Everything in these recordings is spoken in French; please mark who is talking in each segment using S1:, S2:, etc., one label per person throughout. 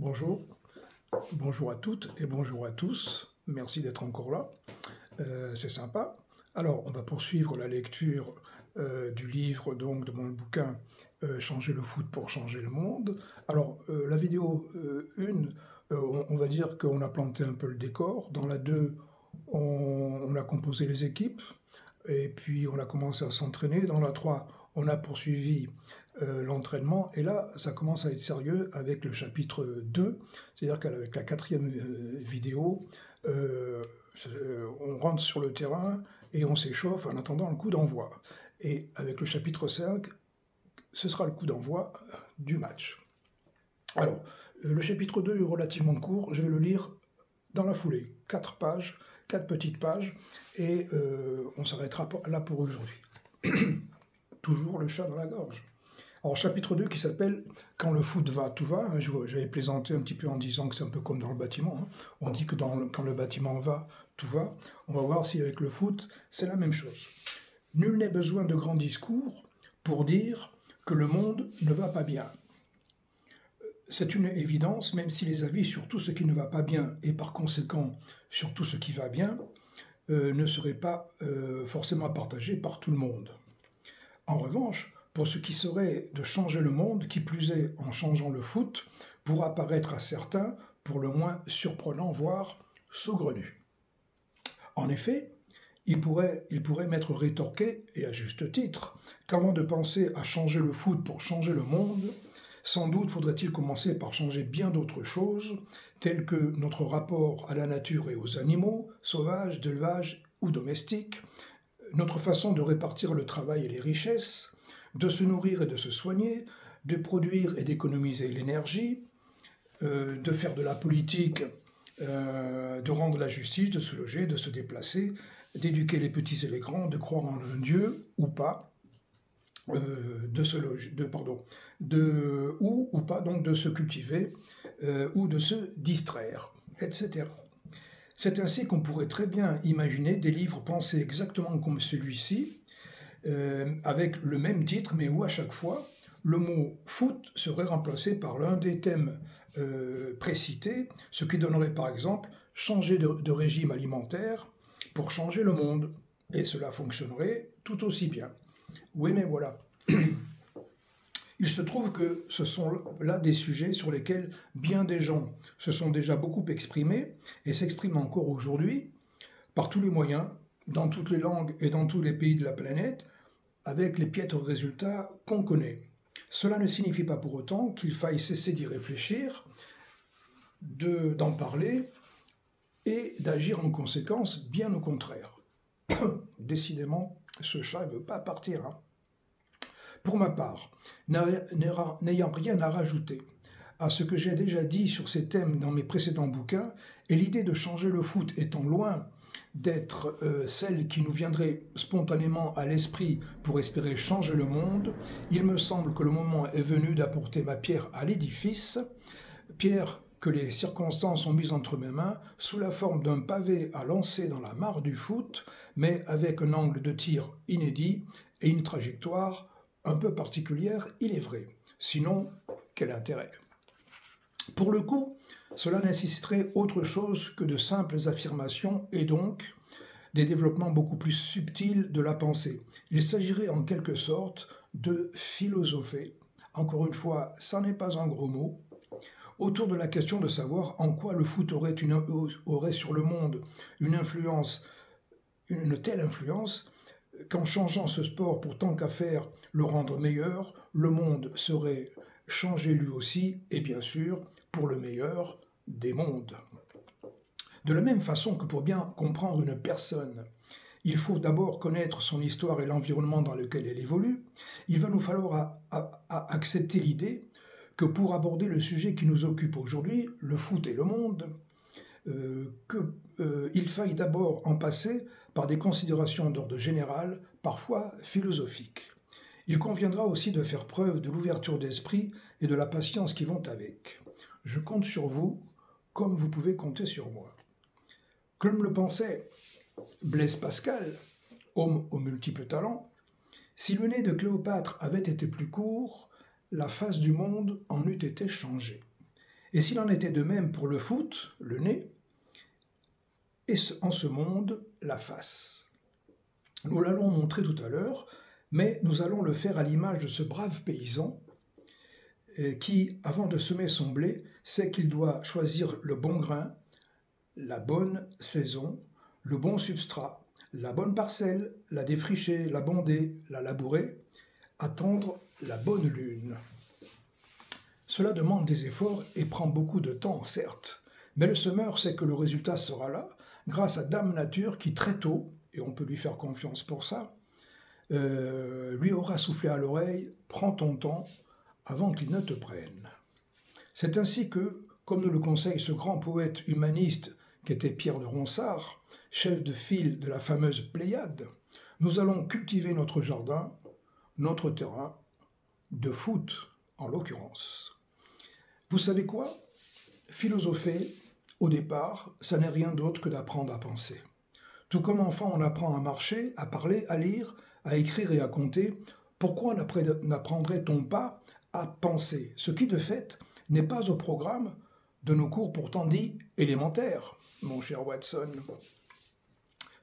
S1: Bonjour, bonjour à toutes et bonjour à tous. Merci d'être encore là, c'est sympa. Alors, on va poursuivre la lecture du livre, donc de mon bouquin Changer le foot pour changer le monde. Alors, la vidéo 1, on va dire qu'on a planté un peu le décor. Dans la 2, on a composé les équipes et puis on a commencé à s'entraîner. Dans la 3, on a poursuivi l'entraînement, et là, ça commence à être sérieux avec le chapitre 2, c'est-à-dire qu'avec la 4e vidéo, on rentre sur le terrain et on s'échauffe en attendant le coup d'envoi. Et avec le chapitre 5, ce sera le coup d'envoi du match. Alors, le chapitre 2 est relativement court, je vais le lire dans la foulée, 4 pages, 4 petites pages, et on s'arrêtera là pour aujourd'hui. Toujours le chat dans la gorge. Alors, chapitre 2 qui s'appelle « Quand le foot va, tout va ». J'avais plaisanté un petit peu en disant que c'est un peu comme dans le bâtiment. On dit que quand le bâtiment va, tout va. On va voir si avec le foot, c'est la même chose. Nul n'est besoin de grands discours pour dire que le monde ne va pas bien. C'est une évidence, même si les avis sur tout ce qui ne va pas bien et par conséquent sur tout ce qui va bien ne seraient pas forcément partagés par tout le monde. En revanche, pour ce qui serait de changer le monde, qui plus est en changeant le foot, pourra paraître à certains pour le moins surprenant, voire saugrenu. En effet, il pourrait m'être rétorqué, et à juste titre, qu'avant de penser à changer le foot pour changer le monde, sans doute faudrait-il commencer par changer bien d'autres choses, telles que notre rapport à la nature et aux animaux, sauvages, d'élevage ou domestiques, notre façon de répartir le travail et les richesses, de se nourrir et de se soigner, de produire et d'économiser l'énergie, de faire de la politique, de rendre la justice, de se loger, de se déplacer, d'éduquer les petits et les grands, de croire en un Dieu ou pas, de se loger, ou pas, donc de se cultiver ou de se distraire, etc. C'est ainsi qu'on pourrait très bien imaginer des livres pensés exactement comme celui-ci, avec le même titre, mais où à chaque fois, le mot « foot » serait remplacé par l'un des thèmes précités, ce qui donnerait par exemple « changer de régime alimentaire pour changer le monde ». Et cela fonctionnerait tout aussi bien. Oui, mais voilà. Il se trouve que ce sont là des sujets sur lesquels bien des gens se sont déjà beaucoup exprimés et s'expriment encore aujourd'hui par tous les moyens, dans toutes les langues et dans tous les pays de la planète, avec les piètres résultats qu'on connaît. Cela ne signifie pas pour autant qu'il faille cesser d'y réfléchir, d'en parler et d'agir en conséquence, bien au contraire. Décidément, ce chat ne veut pas partir. Pour ma part, n'ayant rien à rajouter à ce que j'ai déjà dit sur ces thèmes dans mes précédents bouquins, et l'idée de changer le foot étant loin d'être celle qui nous viendrait spontanément à l'esprit pour espérer changer le monde, il me semble que le moment est venu d'apporter ma pierre à l'édifice, pierre que les circonstances ont mise entre mes mains sous la forme d'un pavé à lancer dans la mare du foot, mais avec un angle de tir inédit et une trajectoire un peu particulière, il est vrai. Sinon, quel intérêt? Pour le coup, cela nécessiterait autre chose que de simples affirmations et donc des développements beaucoup plus subtils de la pensée. Il s'agirait en quelque sorte de philosopher. Encore une fois, ça n'est pas un gros mot, autour de la question de savoir en quoi le foot aurait sur le monde une telle influence qu'en changeant ce sport pour tant qu'à faire le rendre meilleur, le monde serait changé lui aussi, et bien sûr, pour le meilleur des mondes. De la même façon que pour bien comprendre une personne, il faut d'abord connaître son histoire et l'environnement dans lequel elle évolue, il va nous falloir accepter l'idée que pour aborder le sujet qui nous occupe aujourd'hui, le foot et le monde, qu'il faille d'abord en passer par des considérations d'ordre général, parfois philosophiques. Il conviendra aussi de faire preuve de l'ouverture d'esprit et de la patience qui vont avec. Je compte sur vous, comme vous pouvez compter sur moi. Comme le pensait Blaise Pascal, homme aux multiples talents, si le nez de Cléopâtre avait été plus court, la face du monde en eût été changée. Et s'il en était de même pour le foot, le nez, et en ce monde, la face. Nous l'allons montrer tout à l'heure, mais nous allons le faire à l'image de ce brave paysan qui, avant de semer son blé, sait qu'il doit choisir le bon grain, la bonne saison, le bon substrat, la bonne parcelle, la défricher, la bonder, la labourer, attendre la bonne lune. Cela demande des efforts et prend beaucoup de temps, certes, mais le semeur sait que le résultat sera là, grâce à Dame Nature qui très tôt, et on peut lui faire confiance pour ça, lui aura soufflé à l'oreille « Prends ton temps avant qu'il ne te prenne ». C'est ainsi que, comme nous le conseille ce grand poète humaniste qu'était Pierre de Ronsard, chef de file de la fameuse Pléiade, nous allons cultiver notre jardin, notre terrain, de foot en l'occurrence. Vous savez quoi? Philosopher, au départ, ça n'est rien d'autre que d'apprendre à penser. Tout comme enfant on apprend à marcher, à parler, à lire, à écrire et à compter, pourquoi n'apprendrait-on pas à penser, ce qui de fait n'est pas au programme de nos cours pourtant dits élémentaires, mon cher Watson.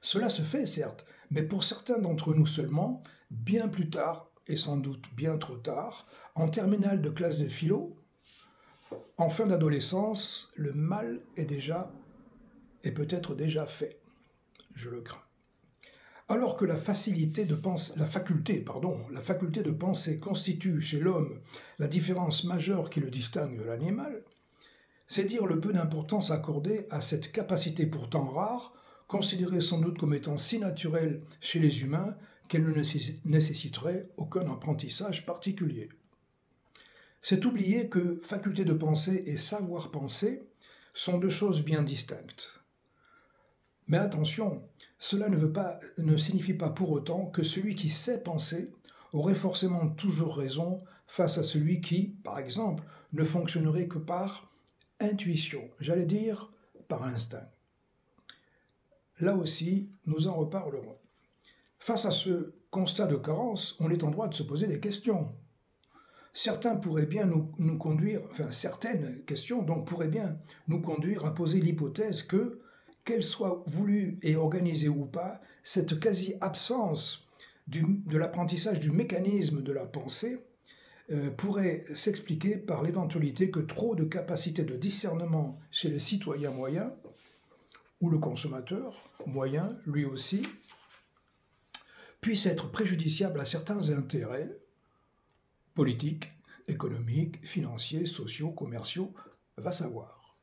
S1: Cela se fait certes, mais pour certains d'entre nous seulement, bien plus tard, et sans doute bien trop tard, en terminale de classe de philo, en fin d'adolescence, le mal est peut-être déjà fait. Je le crains. Alors que la faculté de penser constitue chez l'homme la différence majeure qui le distingue de l'animal, c'est dire le peu d'importance accordée à cette capacité pourtant rare, considérée sans doute comme étant si naturelle chez les humains qu'elle ne nécessiterait aucun apprentissage particulier. C'est oublier que faculté de penser et savoir penser sont deux choses bien distinctes. Mais attention, cela ne signifie pas pour autant que celui qui sait penser aurait forcément toujours raison face à celui qui, par exemple, ne fonctionnerait que par intuition, j'allais dire par instinct. Là aussi, nous en reparlerons. Face à ce constat de carence, on est en droit de se poser des questions. Certaines questions donc pourraient bien nous conduire à poser l'hypothèse que, qu'elle soit voulue et organisée ou pas, cette quasi-absence de l'apprentissage du mécanisme de la pensée pourrait s'expliquer par l'éventualité que trop de capacité de discernement chez le citoyen moyen, ou le consommateur moyen, lui aussi, puisse être préjudiciable à certains intérêts politiques, économiques, financiers, sociaux, commerciaux, va savoir.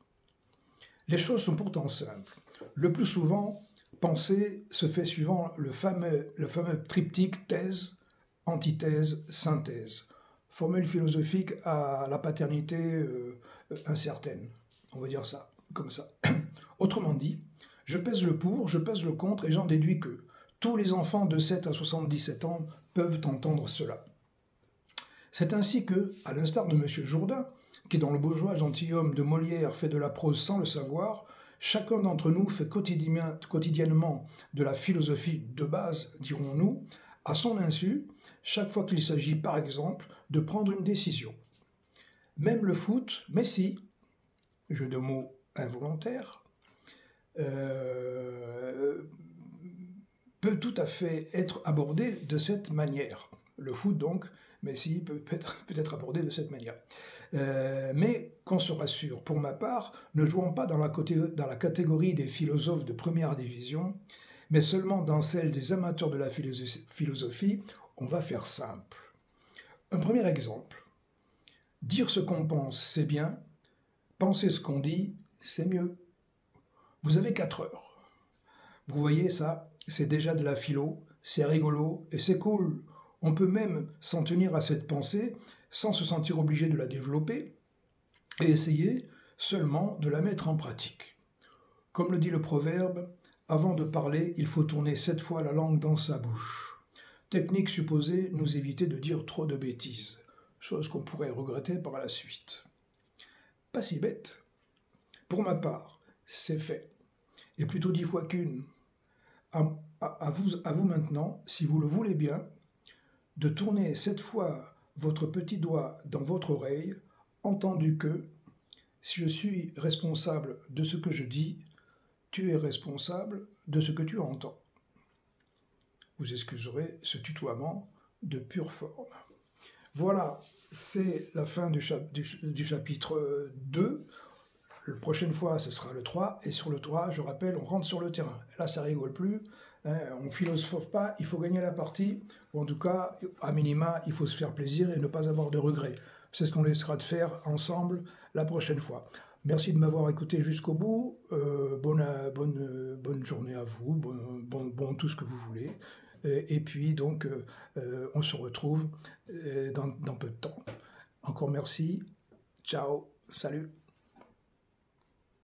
S1: Les choses sont pourtant simples. Le plus souvent, penser se fait suivant le fameux triptyque thèse, antithèse, synthèse. Formule philosophique à la paternité incertaine. On va dire ça, comme ça. Autrement dit, je pèse le pour, je pèse le contre et j'en déduis que tous les enfants de 7 à 77 ans peuvent entendre cela. C'est ainsi que, à l'instar de M. Jourdain, qui dans le bourgeois gentilhomme de Molière fait de la prose sans le savoir, chacun d'entre nous fait quotidiennement de la philosophie de base, dirons-nous, à son insu, chaque fois qu'il s'agit, par exemple, de prendre une décision. Même le foot, Messi, jeu de mots involontaire, peut tout à fait être abordé de cette manière. Le foot, donc, Messi peut être abordé de cette manière. Mais qu'on se rassure, pour ma part, ne jouons pas dans la catégorie des philosophes de première division, mais seulement dans celle des amateurs de la philosophie, on va faire simple. Un premier exemple. Dire ce qu'on pense, c'est bien. Penser ce qu'on dit, c'est mieux. Vous avez 4 heures. Vous voyez ça, c'est déjà de la philo, c'est rigolo et c'est cool. On peut même s'en tenir à cette pensée sans se sentir obligé de la développer et essayer seulement de la mettre en pratique. Comme le dit le proverbe, avant de parler, il faut tourner 7 fois la langue dans sa bouche. Technique supposée nous éviter de dire trop de bêtises, chose qu'on pourrait regretter par la suite. Pas si bête. Pour ma part, c'est fait. Et plutôt 10 fois qu'une. À vous maintenant, si vous le voulez bien, de tourner 7 fois votre petit doigt dans votre oreille, entendu que Si je suis responsable de ce que je dis, tu es responsable de ce que tu entends. Vous excuserez ce tutoiement de pure forme. Voilà, c'est la fin du chapitre 2. La prochaine fois, ce sera le 3. Et sur le 3, je rappelle, on rentre sur le terrain. Là, ça rigole plus. Hein, on ne philosophe pas, il faut gagner la partie. Ou en tout cas, à minima, il faut se faire plaisir et ne pas avoir de regrets. C'est ce qu'on laissera de faire ensemble la prochaine fois. Merci de m'avoir écouté jusqu'au bout. Bonne journée à vous. Bon tout ce que vous voulez. Et puis, donc, on se retrouve dans peu de temps. Encore merci. Ciao. Salut.